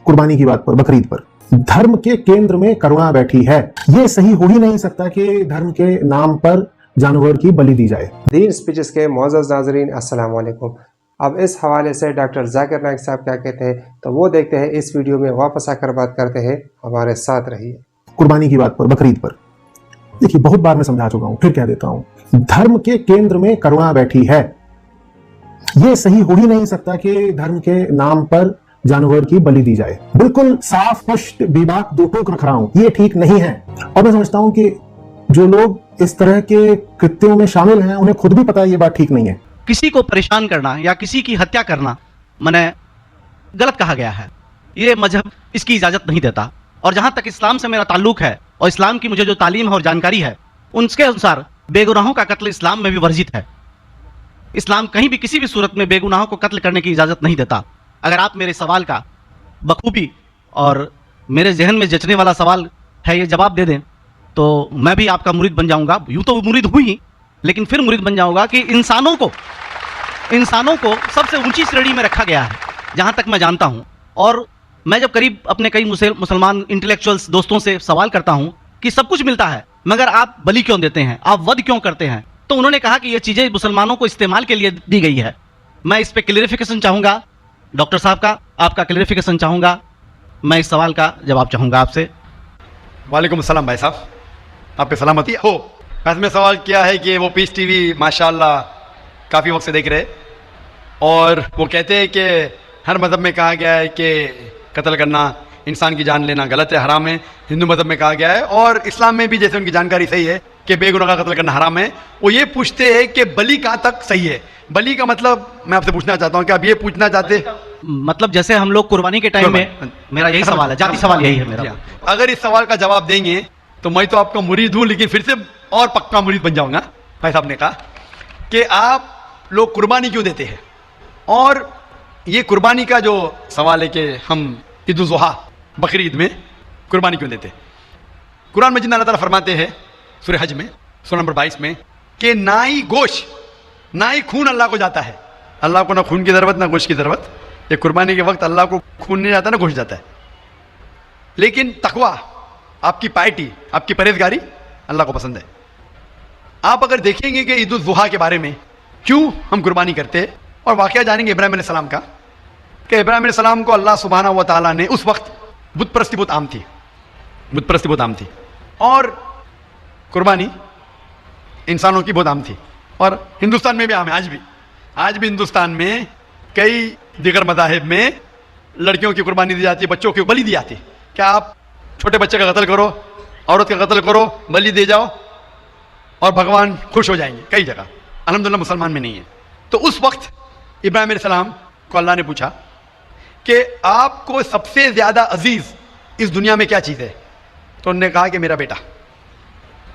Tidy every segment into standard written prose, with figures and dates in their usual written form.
कुर्बानी की बात पर, बकरीद पर। धर्म के केंद्र में करुणा बैठी है। ये सही हो ही नहीं सकता कि धर्म के नाम पर जानवर की बलि दी जाए। दीन स्पीचेस के मोअज़्ज़ज़ नाज़रीन, अस्सलाम वालेकुम। अब इस हवाले से डॉक्टर जाकिर नाइक साहब क्या कहते हैं तो वो देखते हैं इस वीडियो में, वापस आकर बात करते हैं। हमारे साथ रहिए। कुर्बानी की बात पर, बकरीद पर। देखिए, बहुत बार मैं समझा चुका हूं, फिर कह देता हूं, धर्म के केंद्र में करुणा बैठी है। यह सही हो ही नहीं सकता कि धर्म के नाम पर जानवर की बलि दी जाए। बिल्कुल साफ स्पष्ट बेबाक दो टूक रख रहा हूं, यह ठीक नहीं है। और मैं समझता हूं कि जो लोग इस तरह के कृत्यों में शामिल हैं उन्हें खुद भी पता है ये बात ठीक नहीं है। किसी को परेशान करना या किसी की हत्या करना माने गलत कहा गया है। ये मजहब इसकी इजाजत नहीं देता। और जहां तक इस्लाम से मेरा ताल्लुक है और इस्लाम की मुझे जो तालीम है और जानकारी है, उनके अनुसार बेगुनाहों का कत्ल इस्लाम में भी वर्जित है। इस्लाम कहीं भी किसी भी सूरत में बेगुनाहों को कत्ल करने की इजाजत नहीं देता। अगर आप मेरे सवाल का बखूबी और मेरे जहन में जचने वाला सवाल है ये जवाब दे दें तो मैं भी आपका मुरीद बन जाऊंगा। यूं तो मुरीद हुई ही, लेकिन फिर मुरीद बन जाऊंगा कि इंसानों को सबसे ऊंची श्रेणी में रखा गया है जहां तक मैं जानता हूं। और मैं जब करीब अपने कई मुसलमान इंटेलेक्चुअल्स दोस्तों से सवाल करता हूं कि सब कुछ मिलता है मगर आप बलि क्यों देते हैं, आप वध क्यों करते हैं, तो उन्होंने कहा कि ये चीज़ें मुसलमानों को इस्तेमाल के लिए दी गई है। मैं इस पर क्लियरिफिकेशन चाहूँगा डॉक्टर साहब का, आपका क्लियरिफिकेशन चाहूँगा। मैं इस सवाल का जवाब चाहूँगा आपसे। वालेकुम अस्सलाम भाई साहब, आप पे सलामती हो। में सवाल किया है कि वो पीस टीवी माशाल्लाह काफ़ी वक्त से देख रहे और वो कहते हैं कि हर मज़हब में कहा गया है कि कत्ल करना, इंसान की जान लेना गलत है, हराम है। हिंदू मज़हब में कहा गया है और इस्लाम में भी जैसे उनकी जानकारी सही है कि बेगुनाह का कत्ल करना हराम है। वो ये पूछते हैं कि बलि कहाँ तक सही है। बलि का मतलब मैं आपसे पूछना चाहता हूँ कि आप ये पूछना चाहते, मतलब जैसे हम लोग कुर्बानी के टाइम में, मेरा यही सवाल है, जाती सवाल यही है मेरा। अगर इस सवाल का जवाब देंगे तो मैं तो आपका मुरीद हूँ, लेकिन फिर से और पक्का मुरीद बन जाऊंगा। भाई साहब ने कहा कि आप लोग कुर्बानी क्यों देते हैं, और ये कुर्बानी का जो सवाल है कि हम ईद उल ज़ुहा बकरीद में कुर्बानी क्यों देते हैं। कुरान मजीद में अल्लाह ताला फरमाते हैं सूरह हज में सूरह नंबर 22 में कि ना ही गोश्त ना ही खून अल्लाह को जाता है। अल्लाह को ना खून की ज़रूरत ना गोश्त की ज़रूरत। ये कुर्बानी के वक्त अल्लाह को खून नहीं जाता ना गोश्त जाता है। लेकिन तकवा, आपकी पायटी, आपकी परहेजगारी अल्लाह को पसंद है। आप अगर देखेंगे कि ईद उल ज़ुहा के बारे में क्यों हम कुर्बानी करते हैं, और वाक़या जानेंगे इब्राहिम अलैहिस्सलाम का कि इब्राहिम अलैहिस्सलाम को अल्लाह सुब्हानहू व तआला ने, उस वक्त बुत परस्ती बहुत आम थी, बुत परस्ती बहुत आम थी और कुर्बानी इंसानों की बहुत आम थी। और हिंदुस्तान में भी आम है, आज भी हिंदुस्तान में कई दिगर मज़ाहिब में लड़कियों की कुर्बानी दी जाती है, बच्चों की बलि दी जाती है। क्या आप छोटे बच्चे का कत्ल करो, औरत का कत्ल करो, बलि दे जाओ और भगवान खुश हो जाएंगे। कई जगह अल्हम्दुलिल्लाह मुसलमान में नहीं है। तो उस वक्त इब्राहिम अलैहिस्सलाम को अल्लाह ने पूछा कि आपको सबसे ज़्यादा अजीज़ इस दुनिया में क्या चीज़ है, तो उन्होंने कहा कि मेरा बेटा।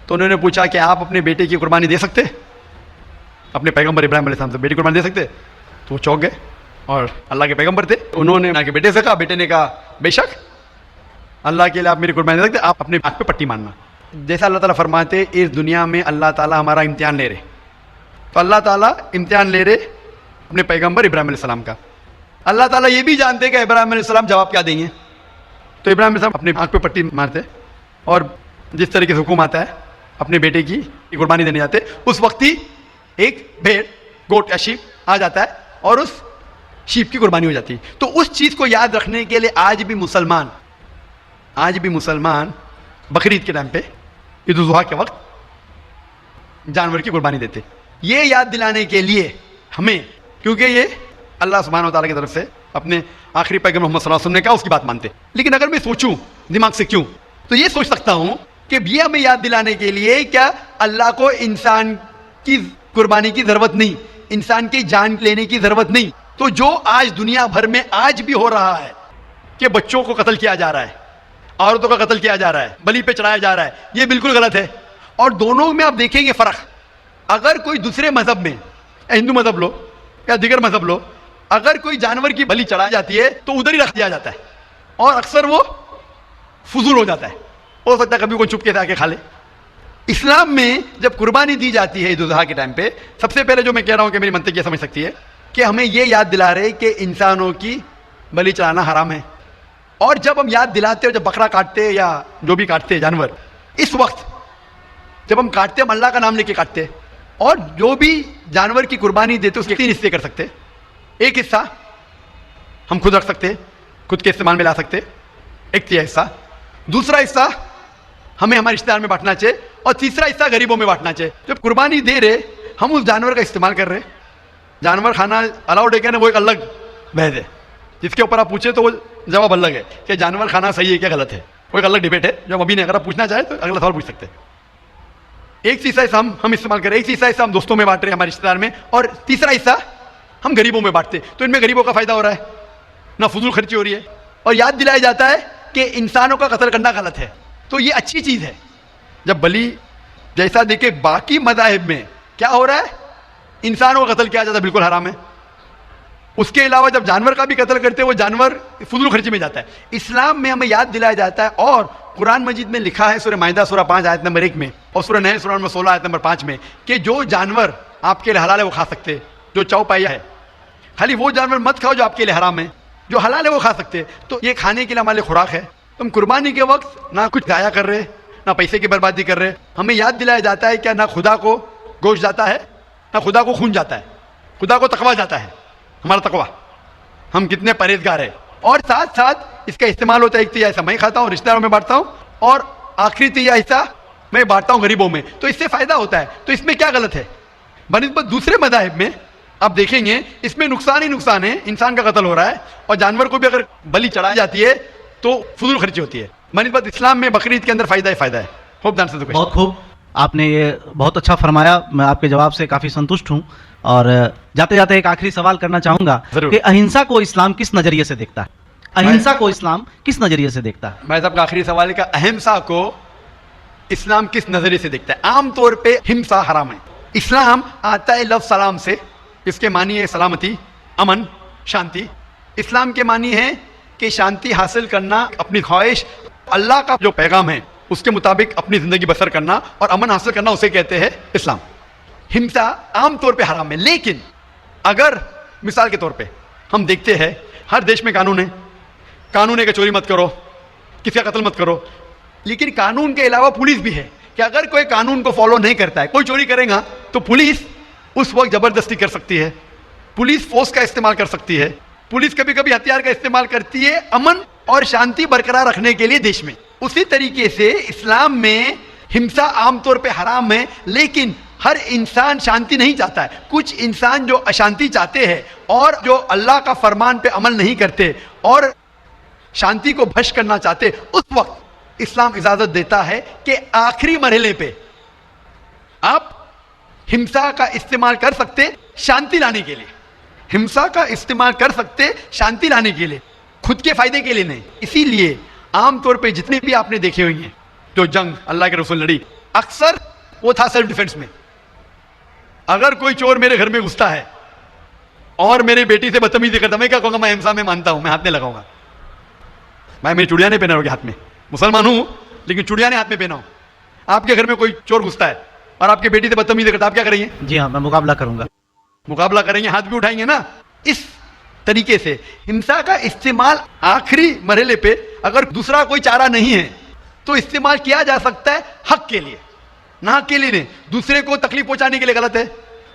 तो उन्होंने पूछा कि आप अपने बेटे की कुर्बानी दे सकते, अपने पैगंबर इब्राहिम अलैहिस्सलाम से बेटी की कुर्बानी दे सकते। तो वो चौंक गए और अल्लाह के पैगंबर थे, उन्होंने ना कि बेटे से कहा, बेटे ने कहा बेशक अल्लाह के लिए आप मेरी कुर्बानी दे सकते, आप अपने आँख पे पट्टी मारना। जैसा अल्लाह ताला फरमाते इस दुनिया में अल्लाह ताला हमारा इम्तिहान ले रहे, तो अल्लाह ताला इम्तिहान ले रहे अपने पैगंबर इब्राहिम अलैहिस्सलाम का। अल्लाह ताला ये भी जानते कि इब्राहिम अलैहिस्सलाम जवाब क्या देंगे, तो इब्राहिम अलैहिस्सलाम अपने आँख पे पट्टी मारते और जिस तरीके से हुक्म आता है अपने बेटे की कुर्बानी देने जाते। उस वक्त ही एक भेड़, गोट या शीप आ जाता है और उस शीप की कुर्बानी हो जाती है। तो उस चीज़ को याद रखने के लिए आज भी मुसलमान बकरीद के टाइम पे, ईद उल ज़ुहा के वक्त जानवर की कुर्बानी देते। ये याद दिलाने के लिए हमें, क्योंकि ये अल्लाह सुब्हानहू व तआला की तरफ से अपने आखिरी पैगंबर मोहम्मद सल्लल्लाहु अलैहि वसल्लम ने कहा, उसकी बात मानते। लेकिन अगर मैं सोचूं दिमाग से क्यों, तो ये सोच सकता हूं कि ये हमें याद दिलाने के लिए क्या अल्लाह को इंसान की कुर्बानी की ज़रूरत नहीं, इंसान की जान लेने की ज़रूरत नहीं। तो जो आज दुनिया भर में आज भी हो रहा है कि बच्चों को कत्ल किया जा रहा है, औरतों का कत्ल किया जा रहा है, बलि पे चढ़ाया जा रहा है, ये बिल्कुल गलत है। और दोनों में आप देखेंगे फ़र्क। अगर कोई दूसरे मज़हब में, हिंदू मज़हब लो या दिगर मज़हब लो, अगर कोई जानवर की बलि चढ़ाई जाती है तो उधर ही रख दिया जाता है और अक्सर वो फजूल हो जाता है। हो सकता है कभी कोई चुपके से आके खा ले। इस्लाम में जब कुर्बानी दी जाती है ईद उल ज़ुहा के टाइम पे, सबसे पहले जो मैं कह रहा हूँ कि मेरी मंतक ये समझ सकती है कि हमें ये याद दिला रहे कि इंसानों की बलि चढ़ाना हराम है। और जब हम याद दिलाते हो, जब बकरा काटते हैं या जो भी काटते हैं जानवर, इस वक्त जब हम काटते हैं हम अल्लाह का नाम लेके काटते हैं, और जो भी जानवर की कुर्बानी देते हैं उसके 3 हिस्से कर सकते हैं। एक हिस्सा हम खुद रख सकते हैं, खुद के इस्तेमाल में ला सकते हैं, 1/3 हिस्सा। दूसरा हिस्सा हमें हमारे रिश्तेदार में बांटना चाहिए, और तीसरा हिस्सा गरीबों में बांटना चाहिए। जब कुर्बानी दे रहे हम उस जानवर का इस्तेमाल कर रहे हैं, जानवर खाना अलाउड है क्या ना, वो एक अलग बहस है, जिसके ऊपर आप पूछे तो वो जवाब अलग है कि जानवर खाना सही है क्या गलत है, वो एक अलग डिबेट है जो हम अभी नहीं, अगर आप पूछना चाहे तो अगला सवाल पूछ सकते हैं। एक हिस्सा हम इस्तेमाल कर रहे हैं, एक हिस्सा हम दोस्तों में बांट रहे हैं, हमारे रिश्तेदार में, और तीसरा हिस्सा हम गरीबों में बांटते हैं। तो इनमें गरीबों का फायदा हो रहा है, ना फजूल खर्ची हो रही है, और याद दिलाया जाता है कि इंसानों का कत्ल करना गलत है। तो ये अच्छी चीज़ है। जब बलि जैसा देखे बाकी मज़ाहिब में क्या हो रहा है, इंसानों का कत्ल किया जाता है, बिल्कुल हराम है। उसके अलावा जब जानवर का भी कत्ल करते हैं वो जानवर फजूल खर्ची में जाता है। इस्लाम में हमें याद दिलाया जाता है, और कुरान मजीद में लिखा है सूरह माइदा सूरह 5 आयत नंबर 1 में, और सूरह नहल सूरह नंबर 16 आयत नंबर 5 में, कि जो जानवर आपके लिए हलाल है वो खा सकते हैं, जो चौपाया है। खाली वो जानवर मत खाओ जो आपके लिए हराम है, जो हलाल है वो खा सकते हैं। तो ये खाने के लिए हमारे लिए खुराक है। तुम कुर्बानी के वक्त ना कुछ जाया कर रहे, ना पैसे की बर्बादी कर रहे। हमें याद दिलाया जाता है क्या, ना खुदा को गोश्त जाता है, ना खुदा को खून जाता है, खुदा को तकवा जाता है, हमारा तकवा, हम कितने परहेजगार हैं। और साथ साथ इसका इस्तेमाल होता है, 1/3 हिस्सा मैं खाता हूँ, रिश्तेदारों में बांटता हूँ, और आखिरी 1/3 हिस्सा मैं बांटता हूँ गरीबों में। तो इससे फायदा होता है। तो इसमें क्या गलत है? बनिस्बत दूसरे मज़ाहिब में आप देखेंगे इसमें नुकसान ही नुकसान है, इंसान का कत्ल हो रहा है, और जानवर को भी अगर बलि चढ़ाई जाती है तो फजूल खर्ची होती है। बनिस्बत इस्लाम में बकरीद के अंदर फायदा ही फायदा है। Hope the answer the question. बहुत खूब, आपने ये बहुत अच्छा फरमाया। मैं आपके जवाब से काफ़ी संतुष्ट हूँ। और जाते जाते एक आखिरी सवाल करना चाहूँगा जरूर। कि अहिंसा को इस्लाम किस नज़रिए से देखता है? अहिंसा को इस्लाम किस नज़रिए से देखता है? भाई साहब का आखिरी सवाल है कि अहिंसा को इस्लाम किस नजरिए से देखता है? आमतौर पे हिंसा हराम है। इस्लाम आता है लफ्ज़ सलाम से, इसके मानी है सलामती, अमन, शांति। इस्लाम के मानी है कि शांति हासिल करना, अपनी ख्वाहिश, अल्लाह का जो पैगाम है उसके मुताबिक अपनी ज़िंदगी बसर करना और अमन हासिल करना, उसे कहते हैं इस्लाम। हिंसा आमतौर पे हराम है। लेकिन अगर मिसाल के तौर पे हम देखते हैं हर देश में कानून है कि चोरी मत करो, किसी का कत्ल मत करो, लेकिन कानून के अलावा पुलिस भी है कि अगर कोई कानून को फॉलो नहीं करता है, कोई चोरी करेगा तो पुलिस उस वक्त ज़बरदस्ती कर सकती है, पुलिस फोर्स का इस्तेमाल कर सकती है, पुलिस कभी कभी हथियार का इस्तेमाल करती है अमन और शांति बरकरार रखने के लिए देश में। उसी तरीके से इस्लाम में हिंसा आमतौर पे हराम है, लेकिन हर इंसान शांति नहीं चाहता है। कुछ इंसान जो अशांति चाहते हैं और जो अल्लाह का फरमान पे अमल नहीं करते और शांति को भ्रष्ट करना चाहते, उस वक्त इस्लाम इजाजत देता है कि आखिरी मरहले पे आप हिंसा का इस्तेमाल कर सकते शांति लाने के लिए, हिंसा का इस्तेमाल कर सकते शांति लाने के लिए, खुद के फायदे के लिए नहीं। इसीलिए आमतौर पे जितने भी आपने देखे हुए हैं जो जंग अल्लाह के रसूल लड़ी, अक्सर वो था सेल्फ डिफेंस में। अगर कोई चोर मेरे घर में घुसता है और मेरी बेटी से बदतमीजी करता, मैं क्या कहूंगा? मैं हिंसा में मानता हूं, मैं हाथ नहीं लगाऊंगा। भाई मेरी चुड़िया नहीं पहना होगी हाथ में, मुसलमान हूं लेकिन चुड़िया नहीं हाथ में पहना हूं। आपके घर में कोई चोर घुसता है और आपकी बेटी से बदतमीजी करता, आप क्या करेंगे? जी हाँ, मैं मुकाबला करूंगा। मुकाबला करेंगे, हाथ भी उठाएंगे ना। इस तरीके से हिंसा का इस्तेमाल आखिरी मरहले पे, अगर दूसरा कोई चारा नहीं है तो इस्तेमाल किया जा सकता है हक के लिए, ना हक के लिए नहीं। दूसरे को तकलीफ पहुंचाने के लिए गलत है,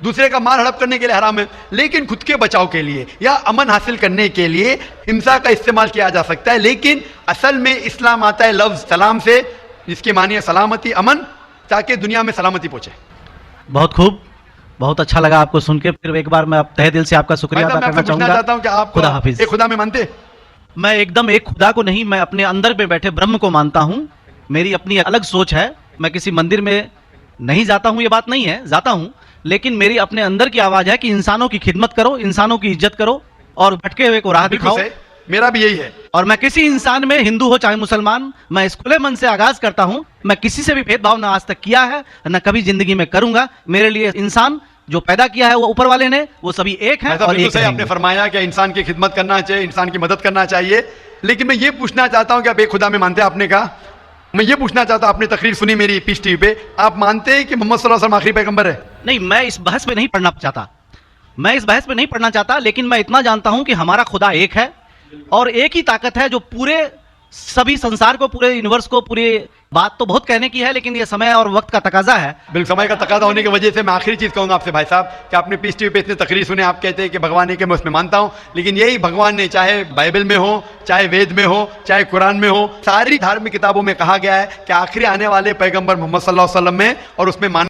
दूसरे का माल हड़प करने के लिए हराम है, लेकिन खुद के बचाव के लिए या अमन हासिल करने के लिए हिंसा का इस्तेमाल किया जा सकता है। लेकिन असल में इस्लाम आता है लफ्ज़ सलाम से, जिसके मानी है सलामती, अमन, ताकि दुनिया में सलामती पहुंचे। बहुत खूब, बहुत अच्छा लगा आपको सुन के। फिर एक बार मैं तहे दिल से आपका शुक्रिया अदा करना चाहूंगा। कि आप खुदा हाफिज। एक खुदा में मानते? मैं एकदम एक खुदा को नहीं, मैं अपने अंदर में बैठे ब्रह्म को मानता हूँ। मेरी अपनी अलग सोच है। मैं किसी मंदिर में नहीं जाता हूँ, ये बात नहीं है, जाता हूँ, लेकिन मेरी अपने अंदर की आवाज़ है कि इंसानों की खिदमत करो, इंसानों की इज्जत करो और भटके हुए को राह दिखाओ। मेरा भी यही है। और मैं किसी इंसान में, हिंदू हो चाहे मुसलमान, मैं इस खुले मन से आगाज करता हूँ। मैं किसी से भी भेदभाव ना आज तक किया है, ना कभी जिंदगी में करूंगा। मेरे लिए इंसान जो पैदा किया है वो ऊपर वाले ने, वो सभी एक है और एक आपने फरमाया कि इंसान की खिदमत करना चाहिए, इंसान की मदद करना चाहिए। लेकिन मैं ये पूछना चाहता हूँ कि आप एक खुदा में मानते हैं? आपने कहा, मैं ये पूछना चाहता हूँ, आपने तकरीर सुनी मेरी पीस टीवी पे, आप मानते हैं कि मोहम्मद सल्लल्लाहु अलैहि वसल्लम आखिरी पैगंबर है? नहीं, मैं इस बहस में नहीं पढ़ना चाहता, मैं इस बहस में नहीं पढ़ना चाहता, लेकिन मैं इतना जानता हूं कि हमारा खुदा एक है, और एक ही ताकत है जो पूरे सभी संसार को, पूरे यूनिवर्स को, पूरे बात तो बहुत कहने की है, लेकिन ये समय और वक्त का तकाजा है। बिल्कुल, समय का तकाजा होने की वजह से मैं आखिरी चीज़ कहूँगा आपसे भाई साहब कि आपने पीस टीवी पे इतने तकरीर सुने, आप कहते हैं कि भगवान है, कि मैं उसमें मानता हूँ, लेकिन यही भगवान ने चाहे बाइबल में हो, चाहे वेद में हो, चाहे कुरान में हो, सारी धार्मिक किताबों में कहा गया है कि आखिरी आने वाले पैगंबर मोहम्मद सल्लल्लाहु अलैहि वसल्लम में, और उसमें मान।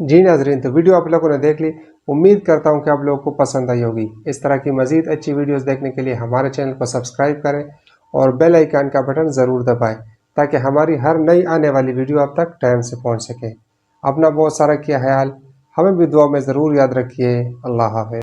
जी नाजरीन, तो वीडियो आप लोगों ने देख ली। उम्मीद करता हूं कि आप लोगों को पसंद आई होगी। इस तरह की मज़ीद अच्छी वीडियोस देखने के लिए हमारे चैनल को सब्सक्राइब करें और बेल आइकन का बटन ज़रूर दबाएं, ताकि हमारी हर नई आने वाली वीडियो आप तक टाइम से पहुंच सके। अपना बहुत सारा किया ख्याल, हमें भी दुआ में ज़रूर याद रखिए। अल्लाह हाफ़िज़।